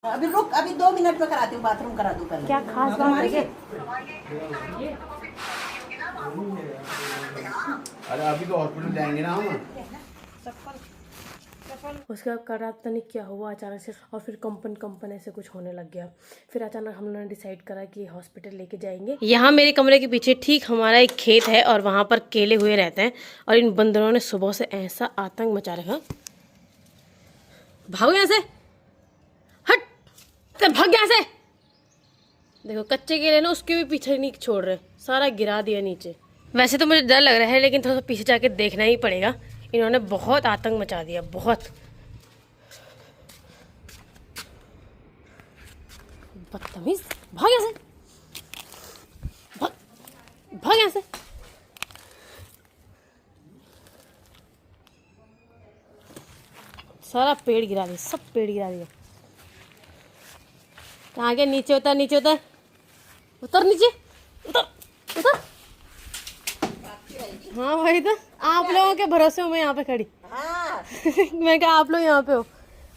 अभी रुक, अभी 2 मिनट में कराती हूँ, बाथरूम करा दूँ पहले। क्या खास बात है क्या? अरे अभी तो हॉस्पिटल जाएंगे ना हम। उसके बाद कल रात पता नहीं क्या हुआ अचानक से, और फिर कंपन ऐसे कुछ होने लग गया। फिर अचानक हम लोगों ने डिसाइड करा कि हॉस्पिटल लेके जाएंगे। यहाँ मेरे कमरे के पीछे ठीक हमारा एक खेत है और वहाँ पर केले हुए रहते हैं, और इन बंदरों ने सुबह से ऐसा आतंक मचा रखा। भागो यहाँ से, हट, भाग यहाँ से। देखो कच्चे केले ना उसके भी पीछे नहीं छोड़ रहे, सारा गिरा दिया नीचे। वैसे तो मुझे डर लग रहा है, लेकिन थोड़ा सा पीछे जाके देखना ही पड़ेगा। इन्होंने बहुत आतंक मचा दिया, बहुत। बदतमीज, भाग यहाँ से, भाग, भाग यहाँ से। सारा पेड़ गिरा दिया, सब पेड़ गिरा दिया। कहाँ गया? नीचे उतर, नीचे उतर, उतर नीचे, उतर, उतर। हाँ भाई, तो आप लोगों के भरोसे हूँ मैं यहाँ पे खड़ी। हाँ। मैं कहा आप लोग यहाँ पे हो।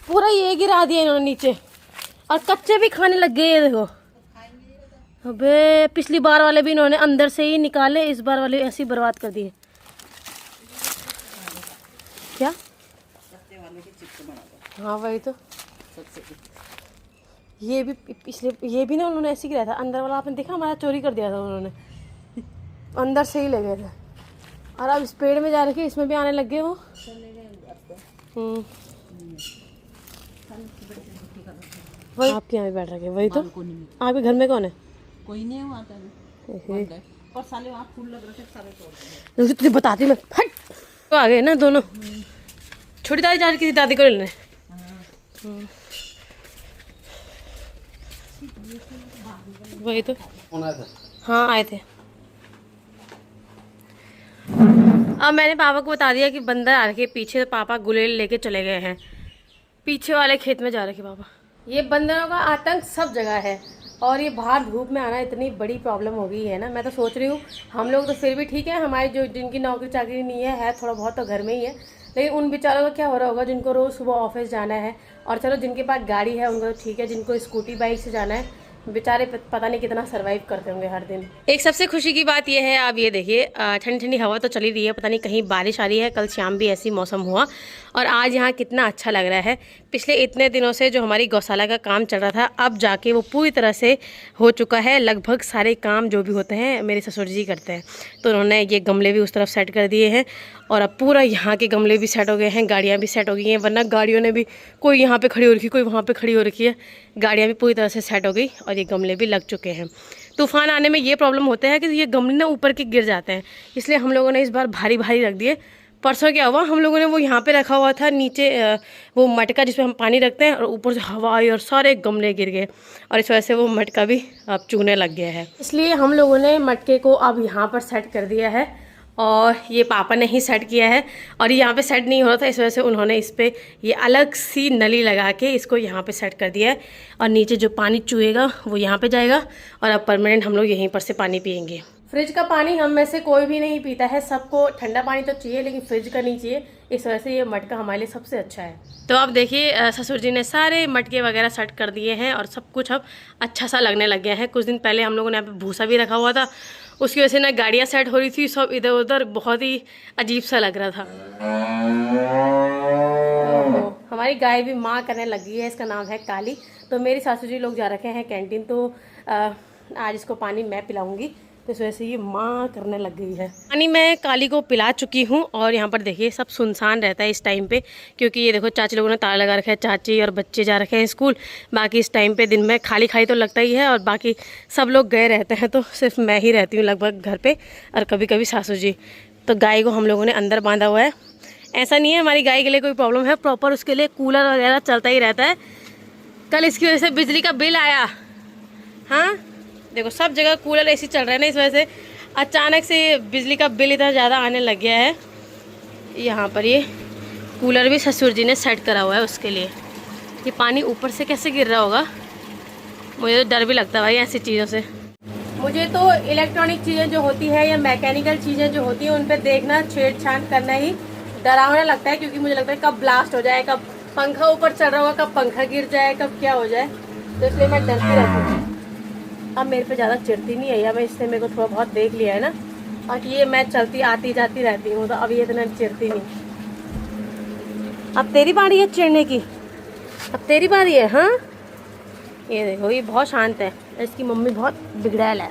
पूरा ये गिरा दिया इन्होंने नीचे, और कच्चे भी खाने लग गए। ये देखो, अबे पिछली बार वाले भी इन्होंने अंदर से ही निकाले, इस बार वाले ऐसे ही बर्बाद कर दिए। क्या? हाँ वही तो। ये भी पिछले, ये भी ना उन्होंने ऐसे ही गिराया था। अंदर वाला आपने देखा, हमारा चोरी कर दिया था उन्होंने, अंदर से ही ले गए थे। और अब इस पेड़ में जा रखे, इसमें भी आने लग गए वो। वही आपके यहाँ भी बैठ रखे, वही तो। आपके घर में कौन है? कोई नहीं है वहाँ पे। पर साले वहाँ फूल लग रखे, सारे तोड़ दिए। तुझे बताती मैं, हट। तो आ गए ना दोनों। छोटी दादी जा रही थी दादी को लेने। वही तो। कौन आया था? हाँ आए थे। अब मैंने पापा को बता दिया कि बंदर आ रखे पीछे, तो पापा गुलेल लेके चले गए हैं पीछे वाले खेत में जा रखे पापा। ये बंदरों का आतंक सब जगह है, और ये बाहर धूप में आना इतनी बड़ी प्रॉब्लम हो गई है ना। मैं तो सोच रही हूँ, हम लोग तो फिर भी ठीक है, हमारी जो जिनकी नौकरी चाकरी नहीं है थोड़ा बहुत तो घर में ही है, लेकिन उन बेचारों का क्या हो रहा होगा जिनको रोज़ सुबह ऑफिस जाना है। और चलो जिनके पास गाड़ी है उनको तो ठीक है, जिनको स्कूटी बाइक से जाना है बेचारे पता नहीं कितना सरवाइव करते होंगे हर दिन। एक सबसे खुशी की बात यह है, आप ये देखिए, ठंडी ठंडी हवा तो चली रही है, पता नहीं कहीं बारिश आ रही है। कल शाम भी ऐसी मौसम हुआ, और आज यहाँ कितना अच्छा लग रहा है। पिछले इतने दिनों से जो हमारी गौशाला का काम चल रहा था, अब जाके वो पूरी तरह से हो चुका है। लगभग सारे काम जो भी होते हैं मेरे ससुर जी करते हैं, तो उन्होंने ये गमले भी उस तरफ सेट कर दिए हैं, और अब पूरा यहाँ के गमले भी सेट हो गए हैं, गाड़ियाँ भी सेट हो गई हैं। वरना गाड़ियों ने भी, कोई यहाँ पे खड़ी हो रखी, कोई वहाँ पे खड़ी हो रखी है, गाड़ियाँ भी पूरी तरह से सेट हो गई, और ये गमले भी लग चुके हैं। तूफान आने में ये प्रॉब्लम होता है कि ये गमले ना ऊपर के गिर जाते हैं, इसलिए हम लोगों ने इस बार भारी भारी रख दिए। परसों क्या हुआ, हम लोगों ने वो यहाँ पे रखा हुआ था नीचे, वो मटका जिसमें हम पानी रखते हैं, और ऊपर से हवा आई और सारे गमले गिर गए, और इस वजह से वो मटका भी अब चूने लग गया है। इसलिए हम लोगों ने मटके को अब यहाँ पर सेट कर दिया है, और ये पापा ने ही सेट किया है। और यहाँ पे सेट नहीं हो रहा था, इस वजह से उन्होंने इस पर ये अलग सी नली लगा के इसको यहाँ पे सेट कर दिया है, और नीचे जो पानी चूहेगा वो यहाँ पे जाएगा, और अब परमानेंट हम लोग यहीं पर से पानी पियेंगे। फ्रिज का पानी हम में से कोई भी नहीं पीता है, सबको ठंडा पानी तो चाहिए, लेकिन फ्रिज का नहीं चाहिए। इस वजह से ये मटका हमारे लिए सबसे अच्छा है। तो अब देखिए, ससुर जी ने सारे मटके वगैरह सेट कर दिए हैं, और सब कुछ अब अच्छा सा लगने लग गया है। कुछ दिन पहले हम लोगों ने यहाँ पे भूसा भी रखा हुआ था, उसकी वजह से ना गाड़ियाँ सेट हो रही थी, सब इधर उधर, बहुत ही अजीब सा लग रहा था। हमारी गाय भी माँ करने लगी है, इसका नाम है काली। तो मेरी सासू जी लोग जा रखे हैं कैंटीन, तो आज इसको पानी मैं पिलाऊंगी, तो इस वजह से ये माँ करने लग गई है। पानी मैं काली को पिला चुकी हूँ, और यहाँ पर देखिए सब सुनसान रहता है इस टाइम पे, क्योंकि ये देखो चाची लोगों ने ताला लगा रखा है, चाची और बच्चे जा रखे हैं स्कूल। बाकी इस टाइम पे दिन में खाली खाली तो लगता ही है, और बाकी सब लोग गए रहते हैं, तो सिर्फ मैं ही रहती हूँ लगभग घर पे, और कभी कभी सासू जी। तो गाय को हम लोगों ने अंदर बांधा हुआ है। ऐसा नहीं है हमारी गाय के लिए कोई प्रॉब्लम है, प्रॉपर उसके लिए कूलर वगैरह चलता ही रहता है। कल इसकी वजह से बिजली का बिल आया। हाँ देखो, सब जगह कूलर एसी चल रहा है ना, इस वजह से अचानक से बिजली का बिल इतना ज़्यादा आने लग गया है। यहाँ पर ये कूलर भी ससुर जी ने सेट करा हुआ है उसके लिए। ये पानी ऊपर से कैसे गिर रहा होगा, मुझे तो डर भी लगता है भाई ऐसी चीज़ों से। मुझे तो इलेक्ट्रॉनिक चीज़ें जो होती है या मैकेनिकल चीज़ें जो होती हैं उन पर देखना, छेड़छाड़ करना ही डरावना लगता है, क्योंकि मुझे लगता है कब ब्लास्ट हो जाए, कब पंखा ऊपर चढ़ रहा होगा, कब पंखा गिर जाए, कब क्या हो जाए, तो इसलिए मैं डरती रहती हूँ। अब मेरे पे ज़्यादा चिढ़ती नहीं है, या मैं इसने मेरे को थोड़ा बहुत देख लिया है ना, बाकी ये मैं चलती आती जाती रहती हूँ, तो अब ये इतना चिढ़ती नहीं। अब तेरी बारी है चिढ़ने की, अब तेरी बारी है। हाँ, ये देखो ये बहुत शांत है, इसकी मम्मी बहुत बिगड़ैल है।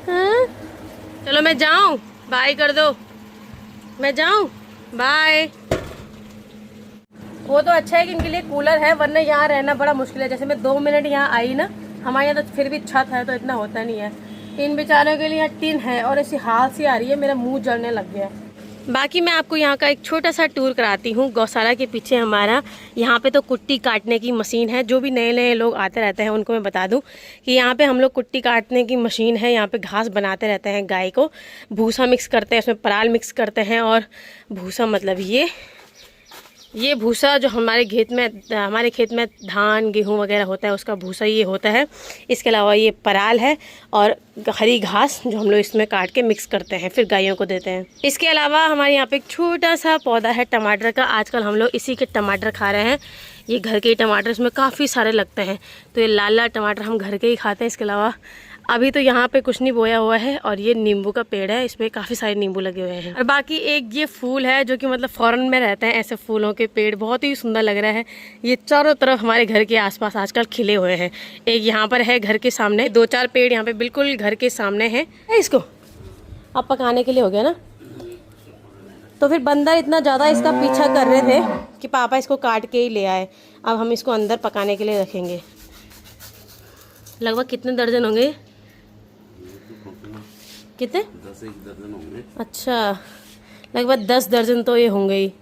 हाँ? चलो मैं जाऊँ, बाय कर दो, मैं जाऊँ, बाय। वो तो अच्छा है कि इनके लिए कूलर है, वरना यहाँ रहना बड़ा मुश्किल है। जैसे मैं 2 मिनट यहाँ आई ना, हमारे यहाँ तो फिर भी छत है तो इतना होता नहीं है, इन बेचारों के लिए यहाँ टिन है और ऐसी हाल सी आ रही है, मेरा मुंह जलने लग गया है। बाकी मैं आपको यहाँ का एक छोटा सा टूर कराती हूँ। गौशाला के पीछे हमारा यहाँ पे तो कुट्टी काटने की मशीन है। जो भी नए नए लोग आते रहते हैं उनको मैं बता दूँ कि यहाँ पे हम लोग कुट्टी काटने की मशीन है, यहाँ पे घास बनाते रहते हैं, गाय को भूसा मिक्स करते हैं, उसमें पराल मिक्स करते हैं। और भूसा मतलब ये भूसा जो हमारे खेत में धान गेहूं वगैरह होता है, उसका भूसा ये होता है। इसके अलावा ये पराल है और हरी घास जो हम लोग इसमें काट के मिक्स करते हैं, फिर गायों को देते हैं। इसके अलावा हमारे यहाँ पे एक छोटा सा पौधा है टमाटर का। आजकल हम लोग इसी के टमाटर खा रहे हैं। ये घर के टमाटर, इसमें काफ़ी सारे लगते हैं, तो ये लाल लाल टमाटर हम घर के ही खाते हैं। इसके अलावा अभी तो यहाँ पे कुछ नहीं बोया हुआ है। और ये नींबू का पेड़ है, इसमें काफ़ी सारे नींबू लगे हुए हैं। और बाकी एक ये फूल है जो कि मतलब फॉरेन में रहते हैं ऐसे फूलों के पेड़, बहुत ही सुंदर लग रहा है। ये चारों तरफ हमारे घर के आसपास आजकल खिले हुए हैं। एक यहाँ पर है घर के सामने, 2-4 पेड़ यहाँ पे बिल्कुल घर के सामने है। इसको अब पकाने के लिए हो गया ना, तो फिर बंदर इतना ज़्यादा इसका पीछा कर रहे थे कि पापा इसको काट के ही ले आए। अब हम इसको अंदर पकाने के लिए रखेंगे। लगभग कितने दर्जन होंगे? कितने? 10 दर्जन होंगे। अच्छा, लगभग 10 दर्जन तो ये होंगे ही।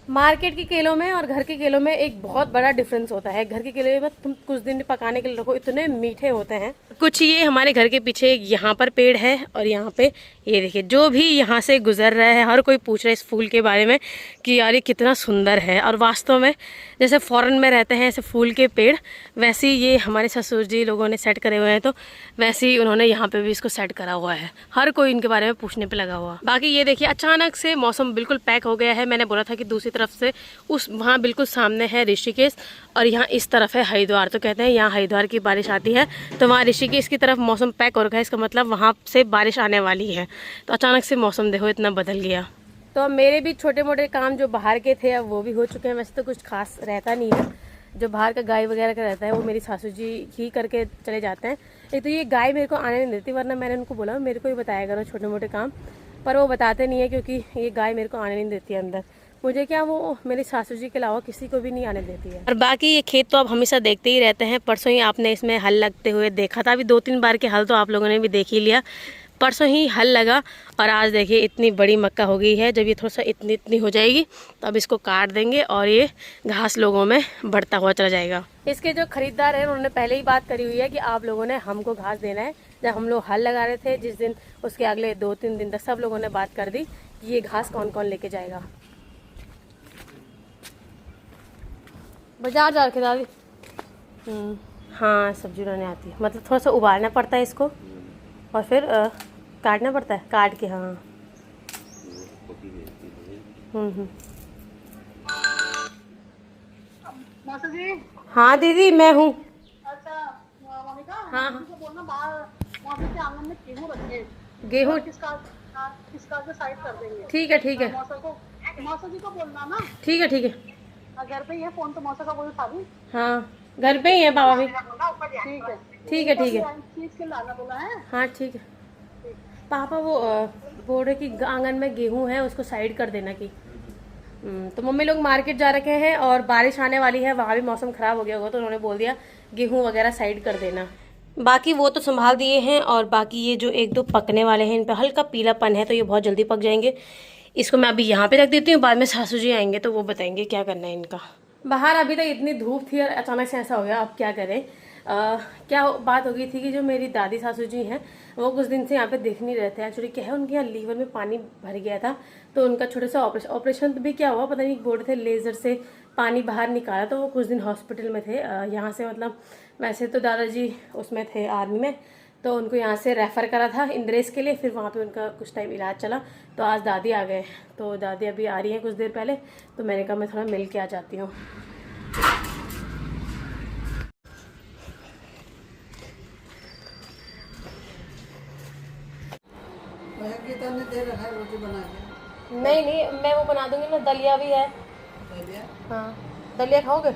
मार्केट के केलों में और घर के केलों में एक बहुत बड़ा डिफरेंस होता है। घर के केले में तुम कुछ दिन पकाने के लिए रखो, इतने मीठे होते हैं। कुछ ये हमारे घर के पीछे यहाँ पर पेड़ है और यहाँ पे ये देखिए, जो भी यहाँ से गुजर रहा है हर कोई पूछ रहा है इस फूल के बारे में कि यार ये कितना सुंदर है। और वास्तव में जैसे फॉरेन में रहते हैं ऐसे फूल के पेड़, वैसे ही ये हमारे ससुर जी लोगों ने सेट करे हुए हैं, तो वैसे ही उन्होंने यहाँ पे भी इसको सेट करा हुआ है। हर कोई इनके बारे में पूछने पे लगा हुआ। बाकी ये देखिए, अचानक से मौसम बिल्कुल पैक हो गया है। मैंने बोला था कि दूसरी तरफ से उस वहाँ बिल्कुल सामने है ऋषिकेश और यहाँ इस तरफ है हरिद्वार। तो कहते हैं यहाँ हरिद्वार की बारिश आती है, तो वहाँ ऋषिकेश की तरफ मौसम पैक हो रखा है, इसका मतलब वहाँ से बारिश आने वाली है। तो अचानक से मौसम देखो इतना बदल गया। तो अब मेरे भी छोटे मोटे काम जो बाहर के थे अब वो भी हो चुके हैं। वैसे तो कुछ खास रहता नहीं है, जो बाहर का गाय वगैरह का रहता है वो मेरी सासू जी ही करके चले जाते हैं। एक तो ये गाय मेरे को आने नहीं देती, वरना मैंने उनको बोला मेरे को ही बताया करो छोटे मोटे काम, पर वो बताते नहीं है क्योंकि ये गाय मेरे को आने नहीं देती है अंदर। मुझे क्या, वो मेरी सासू जी के अलावा किसी को भी नहीं आने देती है। और बाकी ये खेत तो आप हमेशा देखते ही रहते हैं। परसों ही आपने इसमें हल लगते हुए देखा था, अभी 2-3 बार के हल तो आप लोगों ने भी देख ही लिया। परसों ही हल लगा और आज देखिए इतनी बड़ी मक्का हो गई है। जब ये थोड़ा सा इतनी हो जाएगी तो अब इसको काट देंगे और ये घास लोगों में बढ़ता हुआ चला जाएगा। इसके जो खरीदार हैं उन्होंने पहले ही बात करी हुई है कि आप लोगों ने हमको घास देना है। जब हम लोग हल लगा रहे थे जिस दिन, उसके अगले 2-3 दिन तक सब लोगों ने बात कर दी कि ये घास कौन कौन लेके जाएगा। बाजार जा के दादी। हाँ, सब्जी बनाने आती है, मतलब थोड़ा सा उबालना पड़ता है इसको और फिर काटना पड़ता है, काट के। हाँ। माता जी। हाँ दीदी, मैं हूँ। अच्छा मोनिका, हाँ तो बोलना बाहर मौसम के आंगन में गेहूं रखे, गेहूँ किसका के साइड कर देंगे। ठीक है ठीक है, मौसा जी को बोलना ना। ठीक है ठीक है। घर पे ही है फोन, तो मौसा का बोल सारी। हाँ, घर पे ही है पापा भी। ठीक है ठीक है ठीक है। चीज के लाना बोला है। हाँ ठीक है पापा, वो बोल रहे कि आंगन में गेहूं है उसको साइड कर देना की। तो मम्मी लोग मार्केट जा रखे हैं और बारिश आने वाली है, वहाँ भी मौसम ख़राब हो गया होगा, तो उन्होंने बोल दिया गेहूं वगैरह साइड कर देना। बाकी वो तो संभाल दिए हैं और बाकी ये जो 1-2 पकने वाले हैं इन पर हल्का पीलापन है, तो ये बहुत जल्दी पक जाएंगे। इसको मैं अभी यहाँ पे रख देती हूँ, बाद में सासू जी आएंगे तो वो बताएंगे क्या करना है इनका। बाहर अभी तक इतनी धूप थी और अचानक से ऐसा हो गया, अब क्या करें। क्या बात हो गई थी कि जो मेरी दादी सासू जी हैं वो कुछ दिन से यहाँ पे देख नहीं रहे थे। एक्चुअली क्या है, उनके यहाँ लीवर में पानी भर गया था, तो उनका छोटा सा ऑपरेशन भी क्या हुआ पता नहीं, बोल रहे थे लेज़र से पानी बाहर निकाला, तो वो कुछ दिन हॉस्पिटल में थे। यहाँ से मतलब वैसे तो दादाजी उसमें थे आर्मी में, तो उनको यहाँ से रेफ़र करा था इंद्रेश के लिए, फिर वहाँ पे उनका कुछ टाइम इलाज चला। तो आज दादी आ गए, तो दादी अभी आ रही हैं कुछ देर पहले, तो मैंने कहा मैं थोड़ा मिल के आ जाती हूँ। रोटी बना के नहीं, मैं वो बना दूंगी ना, दलिया भी है। हाँ, दलिया खाओगे?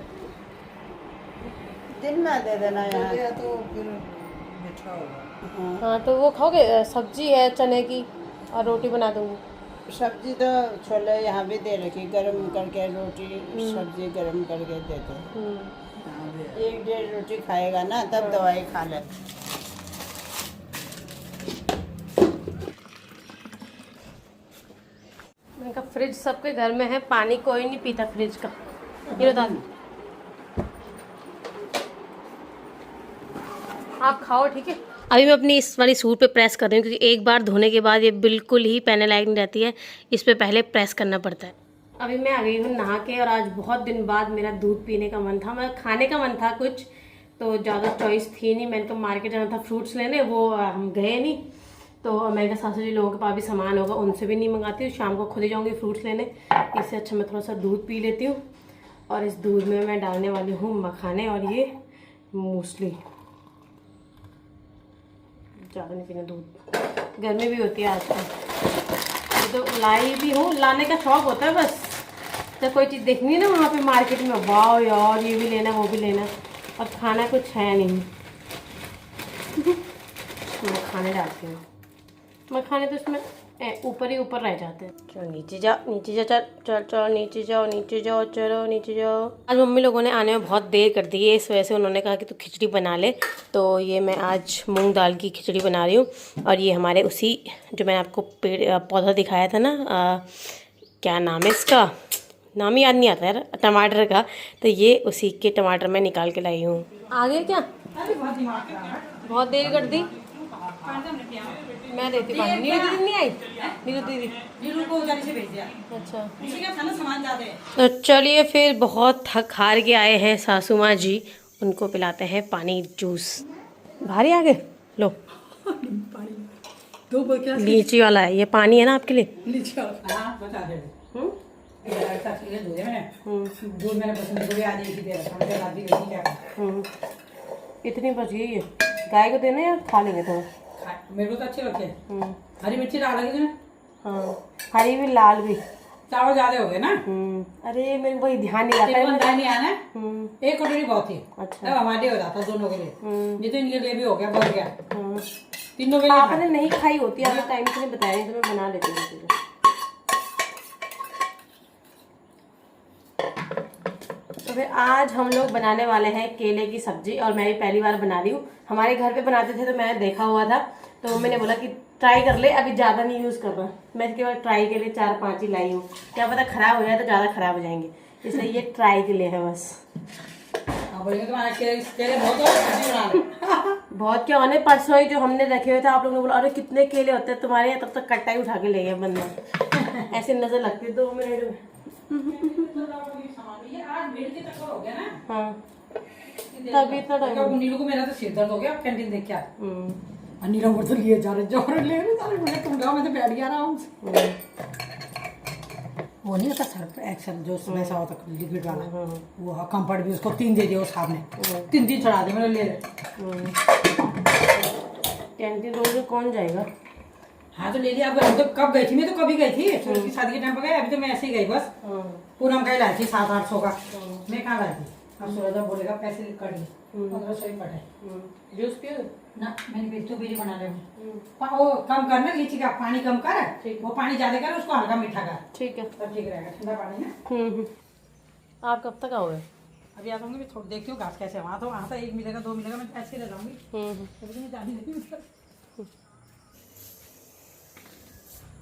दिन में दे देना यार, तो फिर मीठा होगा। हाँ, तो वो खाओगे? सब्जी है चने की और रोटी बना दूंगी। सब्जी तो छोले यहाँ भी दे रखी, गरम करके रोटी सब्जी गरम करके देते हैं। 1-1.5 रोटी खाएगा ना तब दवाई खा ले। मैंने कहा फ्रिज सबके घर में है, पानी कोई नहीं पीता फ्रिज का। ये बता, आप खाओ ठीक है। अभी मैं अपनी इस वाली सूट पे प्रेस कर रही हूँ, क्योंकि एक बार धोने के बाद ये बिल्कुल ही पहनने लायक नहीं रहती है, इस पे पहले प्रेस करना पड़ता है। अभी मैं आ गई हूँ नहा के, और आज बहुत दिन बाद मेरा दूध पीने का मन था, मैं खाने का मन था कुछ, तो ज़्यादा चॉइस थी नहीं। मैंने कहा मार्केट जाना था फ्रूट्स लेने, वो हम गए नहीं, तो मैंने कहा सासू जी लोगों के पास भी सामान होगा, उनसे भी नहीं मंगाती हूँ, शाम को खुद ही जाऊँगी फ्रूट्स लेने, इससे अच्छा मैं थोड़ा सा दूध पी लेती हूँ। और इस दूध में मैं डालने वाली हूँ मखाने और ये मूसली। ज़्यादा नहीं पीना दूध, गर्मी भी होती है आजकल। तो लाई भी हूँ, लाने का शौक होता है बस, जब कोई चीज़ देखनी है ना वहाँ पे मार्केट में, वाह यार ये भी लेना वो भी लेना, और खाना कुछ है नहीं। मैं खाने डालती हूँ, मखाने तो इसमें ऊपर ही ऊपर रह जाते हैं। चलो नीचे जाओ, नीचे जाओ, चल चलो नीचे जाओ, नीचे जाओ, चलो नीचे जाओ। आज मम्मी लोगों ने आने में बहुत देर कर दी है, इस वजह से उन्होंने कहा कि तू खिचड़ी बना ले, तो ये मैं आज मूंग दाल की खिचड़ी बना रही हूँ। और ये हमारे उसी जो मैंने आपको पेड़ पौधा दिखाया था ना, क्या नाम है इसका, नाम ही याद नहीं आता यार, टमाटर का, तो ये उसी के टमाटर मैं निकाल के लाई हूँ। आ गए क्या? बहुत देर कर दी, मैं देती पानी। नीरू दीदी नहीं आई? नीरू दीदी नीरू को उधर से भेज दिया। अच्छा, उसी का था ना सामान ज्यादा है। तो चलिए फिर, बहुत थक हार के आए हैं सासू माँ जी, उनको पिलाते हैं पानी जूस। भारी आ गए, लो लीची वाला है ये, पानी है ना आपके लिए। लीची वाला बता दे। इतनी बच गई है, गाय को देना या खा लेंगे थोड़ा? मेरे को तो अच्छे लगते हैं। हरी मिर्ची डालेंगे ना? हाँ, हरी भी लाल भी। चावल ज्यादा हो गए ना? अरे मेरे को ध्यान नहीं आता नहीं आना। एक कटोरी बहुत थी। अच्छा, अब हमारे हो जाता दोनों के लिए, ये तो इनके लिए भी हो गया, बढ़ गया। तीनों के लिए आपने नहीं खाई होती, आपने टाइम से नहीं बताया, तो मैं बना लेती हूँ। तो फिर आज हम लोग बनाने वाले हैं केले की सब्जी, और मैं भी पहली बार बना रही हूँ। हमारे घर पे बनाते थे तो मैंने देखा हुआ था, तो मैंने बोला कि ट्राई कर ले, अभी ज़्यादा नहीं यूज़ करना, मैं केवल ट्राई के लिए 4-5 ही लाई हूँ, क्या पता ख़राब हो जाए तो ज़्यादा ख़राब हो जाएंगे, इसलिए ये ट्राई के लिए है बस। बहुत क्या होने, परसों ही जो हमने रखे हुए थे, आप लोगों ने बोला अरे कितने केले होते हैं तुम्हारे यहाँ, तब तक कट्टा ही उठा के ले गए बंदा। ऐसी नजर लगती है 2 मिनट में। हाँ, तभी इतना टाइम। नीलू को मेरा तो सिर दर्द हो गया कैंटीन देख के। नीलू वो तो लिए जा रहे जोर ले रहे सारे, मैं तुम गाँव में तो बैठ गया आराम से। वो नहीं होता सर्फ एक्शन जो वैसा होता लिक्विड वाला, वो कंफर्ट भी उसको 3 दे दिया उस साहब ने, 3 चढ़ा दे, मैंने ले कैंटीन रोज कौन जाएगा। हाँ तो ले लिया। अब तो कब गई थी, मैं तो कभी गई थी सूरज की शादी के टाइम पर गई, अभी तो मैं ऐसे ही गई बस। पूनम का ही लाई थी 700-800 का, मैं कहाँ लाई थी। अब सूरज बोलेगा पैसे कर ली 1500 ही पटे। जूस पियो ना, मैंने भी तो बीड़ी बना ले। वो कम करना, लीची का पानी कम कर, वो पानी ज्यादा कर, उसको हल्का मीठा कर, ठीक है, तब ठीक रहेगा। ठंडा पानी ना। आप कब तक आओगे? अभी आ जाऊंगी, थोड़ा देखती हूँ घास कैसे, वहाँ तो 1 मिलेगा 2 मिलेगा, मैं ऐसे ले जाऊंगी।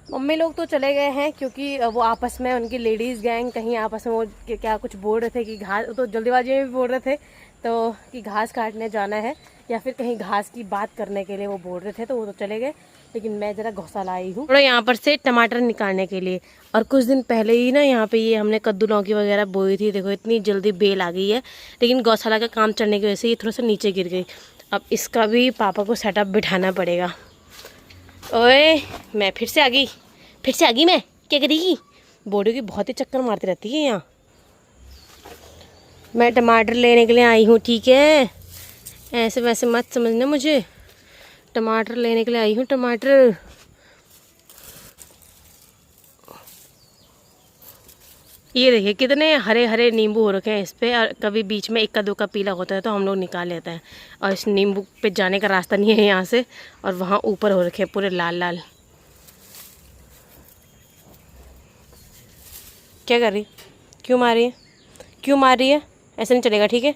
मम्मी लोग तो चले गए हैं, क्योंकि वो आपस में उनकी लेडीज़ गैंग कहीं आपस में वो क्या कुछ बोल रहे थे कि घास, तो जल्दीबाजी में भी बोल रहे थे तो कि घास काटने जाना है, या फिर कहीं घास की बात करने के लिए वो बोल रहे थे, तो वो तो चले गए। लेकिन मैं ज़रा घोंसा आई हूँ थोड़ा यहाँ पर से टमाटर निकालने के लिए। और कुछ दिन पहले ही ना यहाँ पे ये हमने कद्दू लौकी वगैरह बोई थी, देखो इतनी जल्दी बेल आ गई है, लेकिन गौशाला का काम चलने की वजह से ये थोड़ा सा नीचे गिर गई। अब इसका भी पापा को सेटअप बिठाना पड़ेगा। ओए मैं फिर से आ गई मैं, क्या करेगी? बॉडी की बहुत ही चक्कर मारती रहती है यहाँ। मैं टमाटर लेने के लिए आई हूँ, ठीक है? ऐसे वैसे मत समझना मुझे, टमाटर लेने के लिए आई हूँ, टमाटर। ये देखिए कितने हरे हरे नींबू हो रखे हैं इस पे, और कभी बीच में इक्का दुक्का पीला होता है तो हम लोग निकाल लेते हैं। और इस नींबू पे जाने का रास्ता नहीं है यहाँ से, और वहाँ ऊपर हो रखे हैं पूरे लाल लाल। क्या कर रही? क्यों मार रही है? ऐसे नहीं चलेगा, ठीक है?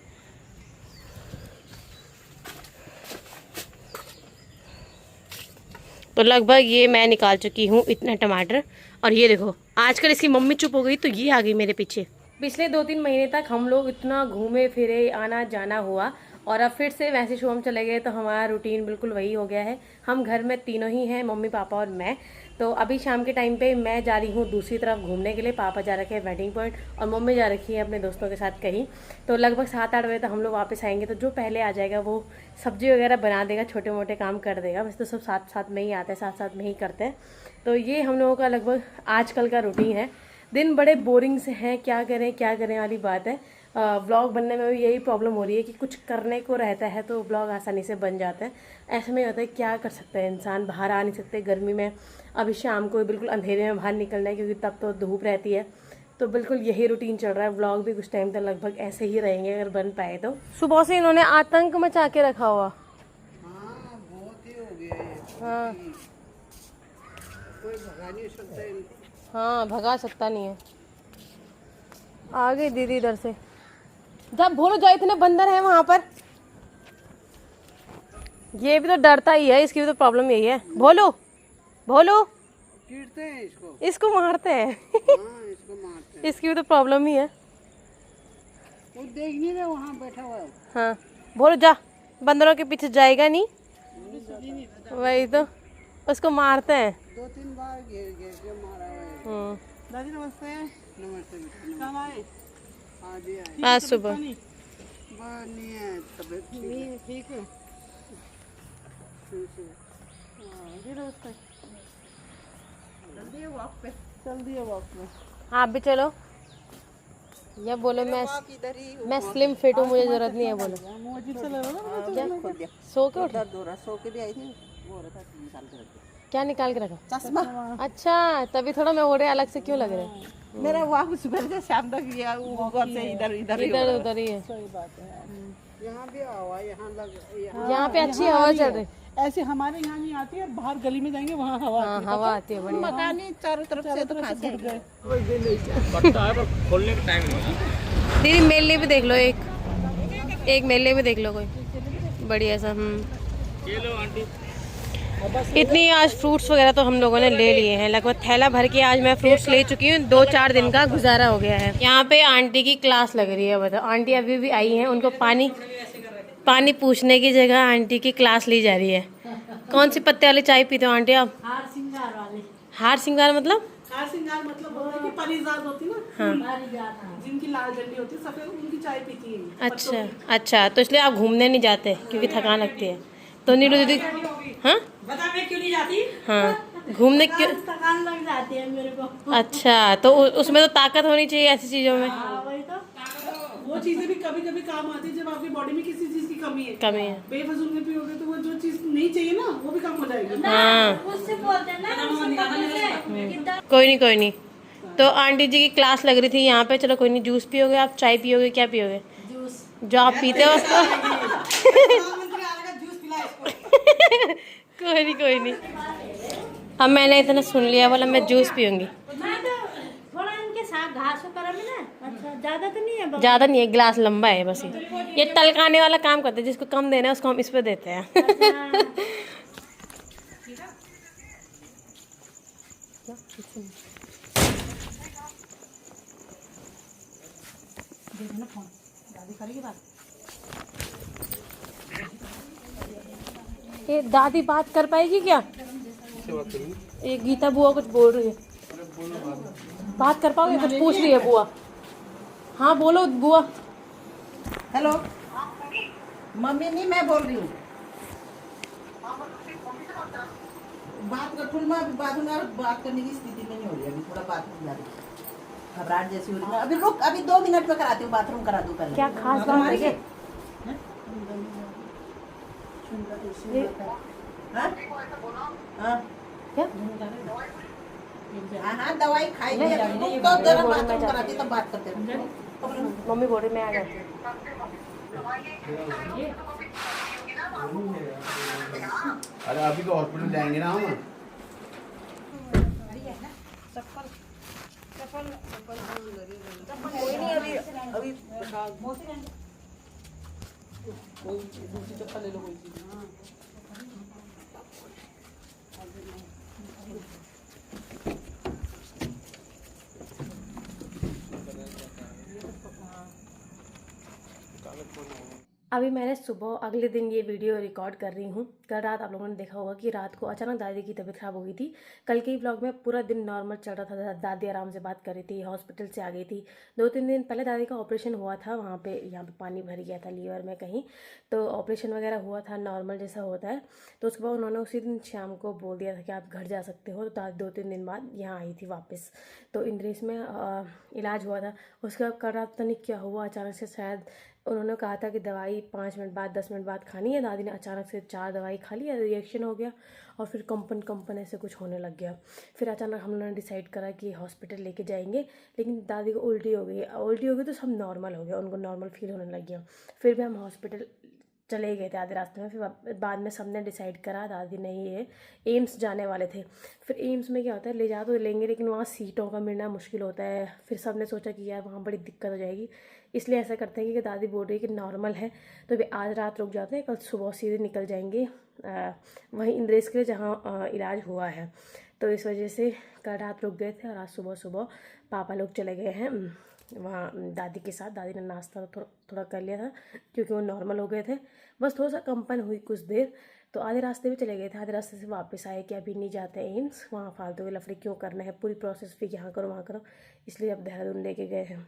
तो लगभग ये मैं निकाल चुकी हूँ इतने टमाटर। और ये देखो आजकल इसकी मम्मी चुप हो गई तो ये आ गई मेरे पीछे। पिछले 2-3 महीने तक हम लोग इतना घूमे फिरे, आना जाना हुआ, और अब फिर से वैसे शो हम चले गए तो हमारा रूटीन बिल्कुल वही हो गया है। हम घर में तीनों ही हैं, मम्मी पापा और मैं। तो अभी शाम के टाइम पे मैं जा रही हूँ दूसरी तरफ घूमने के लिए। पापा जा रखे हैं वेडिंग पॉइंट और मम्मी जा रखी है अपने दोस्तों के साथ कहीं। तो लगभग 7-8 बजे तक हम लोग वापस आएंगे। तो जो पहले आ जाएगा वो सब्जी वगैरह बना देगा, छोटे मोटे काम कर देगा। वैसे तो सब साथ साथ में ही आते हैं, साथ साथ में ही करते हैं। तो ये हम लोगों का लगभग आजकल का रूटीन है। दिन बड़े बोरिंग से हैं, क्या करें वाली बात है। व्लॉग बनने में भी यही प्रॉब्लम हो रही है कि कुछ करने को रहता है तो व्लॉग आसानी से बन जाता है। ऐसे में होता है क्या कर सकते हैं इंसान, बाहर आ नहीं सकते गर्मी में। अभी शाम को बिल्कुल अंधेरे में बाहर निकलना है क्योंकि तब तो धूप रहती है। तो बिल्कुल यही रूटीन चल रहा है। व्लॉग भी कुछ टाइम तक लगभग ऐसे ही रहेंगे अगर बन पाए तो। सुबह से इन्होंने आतंक मचा के रखा हुआ। बहुत ही हो गया ये। हाँ कोई भगा नहीं सकता इनको। हाँ, भगा सकता नहीं है। आ गई दीदी इधर से। जब भोलो जाए इतने बंदर हैं वहां पर। ये भी तो डरता ही है, इसकी भी तो प्रॉब्लम यही है। भोलो पीटते हैं इसको। इसको मारते हैं। हाँ, इसको मारते हैं। इसकी भी तो प्रॉब्लम ही है। वो देख नहीं रहे वहाँ बैठा हुआ है। हाँ भोलो जा, बंदरों के पीछे जाएगा नहीं। वही तो, उसको मारते हैं। 2-3 बार घेर के मारा हुआ है। दादी नमस्ते। नमस्ते। कब आए? आज ही आए। आज सुबह। बाहर नहीं है, तबीयत ठीक है। ठीक है। जी नमस्ते। चल दिए वॉक पे। आप भी चलो। या बोलो मैं स्लिम फिट हूँ, मुझे जरूरत नहीं है। बोलो मुझे से लग रहा है क्या? सो के उठा? सो के भी आई थी, वो रहा था निकाल के रखे। क्या निकाल के रखा? चश्मा। अच्छा, तभी थोड़ा मैं हो रहे अलग से क्यों लग रहे हैं? मेरा वॉक सुबह से शाम तक ये ऊपर से इधर इधर उधर ही है। सही बात है। यहाँ भी हवा यहाँ पे अच्छी हवा चल रही। ऐसे हमारे यहाँ नहीं आती है, बाहर गली में जाएंगे वहाँ हवा हाँ, हवा आती है बढ़िया। मकान ही चारों तरफ से तो खास घुट गए। खोलने का टाइम नहीं। दीदी मेरे लिए भी देख लो, एक मेरे लिए भी देख लो कोई बढ़िया सा। ये लो आंटी। इतनी आज फ्रूट्स वगैरह तो हम लोगों ने ले लिए हैं। लगभग थैला भर के आज मैं फ्रूट्स ले चुकी हूँ। 2-4 दिन का गुजारा हो गया है। यहाँ पे आंटी की क्लास लग रही है। बताओ, आंटी अभी भी आई हैं, उनको पानी पूछने की जगह आंटी की क्लास ली जा रही है। कौन सी पत्ते वाली चाय पीते हो आंटी आप? हार सिंगार वाले। हार सिंगार मतलब? हार सिंगार मतलब होता है कि परिजात होती ना, जिनकी लाल डंडी होती है सफेद, उनकी चाय पीती है। अच्छा, तो इसलिए आप घूमने नहीं जाते क्योंकि थकान लगती है। तो नीलू दीदी, हाँ बता मैं क्यों नहीं जाती? हाँ, घूमने क्यों? थकान लग जाती है मेरे को। अच्छा, तो उसमें तो ताकत होनी चाहिए ऐसी चीजों में। वही तो, वो चीजें भी कभी कभी काम आती है जब आपकी बॉडी में किसी चीज की कमी है। बेफजूल में पियोगे तो वो जो चीज नहीं चाहिए ना वो भी कम हो जाएगी। हाँ, कोई नहीं। तो आंटी जी की क्लास लग रही थी यहाँ पे। चलो कोई नहीं, जूस पियोगे आप, चाय पियोगे, क्या पियोगे? जूस। जो आप पीते हो कोई नहीं। अब मैंने इतना सुन लिया, बोला मैं जूस पीऊंगी। थोड़ा इनके साथ घास वगैरह में ना, अच्छा ज्यादा तो नहीं है। ज्यादा नहीं है, गिलास लंबा है बस। ये टलकाने वाला काम करते हैं, जिसको कम देना है उसको हम इस पे देते हैं। ये दादी बात कर पाएगी क्या? ये गीता बुआ कुछ बोल रही है, बात कर पाओगे? कुछ पूछ रही है बुआ। हाँ बोलो बुआ। हेलो, मम्मी नहीं मैं बोल रही हूँ। बात कर फुल में बात होना, बात करने की स्थिति में नहीं हो रही अभी, थोड़ा बात हो जा रही है, घबराहट जैसी हो रही है। अभी रुक, अभी 2 मिनट में कराती हूँ, बाथरूम करा दूँ पहले। क्या खास बात है क्या? हाँ? हाँ? क्या? हाँ हाँ, दवाई खाई नहीं, है, नहीं, तो नहीं, जरा बोल, मैं बाथरूम जाती कराती तब बात करते हैं। मम्मी बोल रही मैं आ जाती हूँ। अरे अभी तो हॉस्पिटल जाएंगे ना हम। कोई नहीं, अभी अभी कोई दूसरी चप्पल ले लो, कोई चीज। अभी मैंने सुबह अगले दिन ये वीडियो रिकॉर्ड कर रही हूँ। कल रात आप लोगों ने देखा होगा कि रात को अचानक दादी की तबीयत खराब हो गई थी। कल के व्लॉग में पूरा दिन नॉर्मल चल रहा था, दादी आराम से बात कर रही थी, हॉस्पिटल से आ गई थी। 2-3 दिन पहले दादी का ऑपरेशन हुआ था, वहाँ पे यहाँ पे पानी भर गया था लीवर में कहीं, तो ऑपरेशन वगैरह हुआ था, नॉर्मल जैसा होता है। तो उसके बाद उन्होंने उसी दिन शाम को बोल दिया था कि आप घर जा सकते हो। तो दादी 2-3 दिन बाद यहाँ आई थी वापस, तो इंद्रेश में इलाज हुआ था। उसके बाद कल रात पता नहीं क्या हुआ, अचानक से शायद उन्होंने कहा था कि दवाई 5 मिनट बाद 10 मिनट बाद खानी है। दादी ने अचानक से 4 दवाई खा ली, रिएक्शन हो गया और फिर कंपन ऐसे कुछ होने लग गया। फिर अचानक हम लोगों ने डिसाइड करा कि हॉस्पिटल लेके जाएंगे, लेकिन दादी को उल्टी हो गई तो सब नॉर्मल हो गया, उनको नॉर्मल फील होने लग गया। फिर भी हम हॉस्पिटल चले गए थे आधे रास्ते में। फिर बाद में सबने डिसाइड करा, दादी ने ये एम्स जाने वाले थे। फिर एम्स में क्या होता है, ले जा तो लेंगे लेकिन वहाँ सीटों का मिलना मुश्किल होता है। फिर सबने सोचा कि यार वहाँ बड़ी दिक्कत हो जाएगी, इसलिए ऐसा करते हैं कि दादी बोल रही है कि नॉर्मल है तो भी आज रात रुक जाते हैं, कल सुबह सीधे निकल जाएंगे वहीं इंद्रेश के लिए जहाँ इलाज हुआ है। तो इस वजह से कल रात रुक गए थे और आज सुबह सुबह पापा लोग चले गए हैं वहाँ दादी के साथ। दादी ने नाश्ता थोड़ा कर लिया था क्योंकि वो नॉर्मल हो गए थे, बस थोड़ा सा कंपन हुई कुछ देर। तो आधे रास्ते भी चले गए थे, आधे रास्ते से वापस आए कि अभी नहीं जाते एम्स, वहाँ फालतू के लफड़े क्यों करना है, पूरी प्रोसेस फिर यहाँ करो वहाँ करो, इसलिए अब देहरादून लेके गए हैं।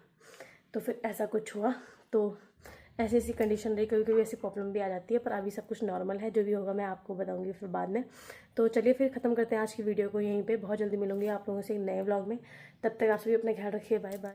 तो फिर ऐसा कुछ हुआ, तो ऐसी ऐसी कंडीशन रही, कभी कभी ऐसी प्रॉब्लम भी आ जाती है, पर अभी सब कुछ नॉर्मल है। जो भी होगा मैं आपको बताऊंगी फिर बाद में। तो चलिए फिर ख़त्म करते हैं आज की वीडियो को यहीं पे। बहुत जल्दी मिलूंगी आप लोगों से एक नए व्लॉग में, तब तक आप सभी अपना ख्याल रखिए, बाय बाय।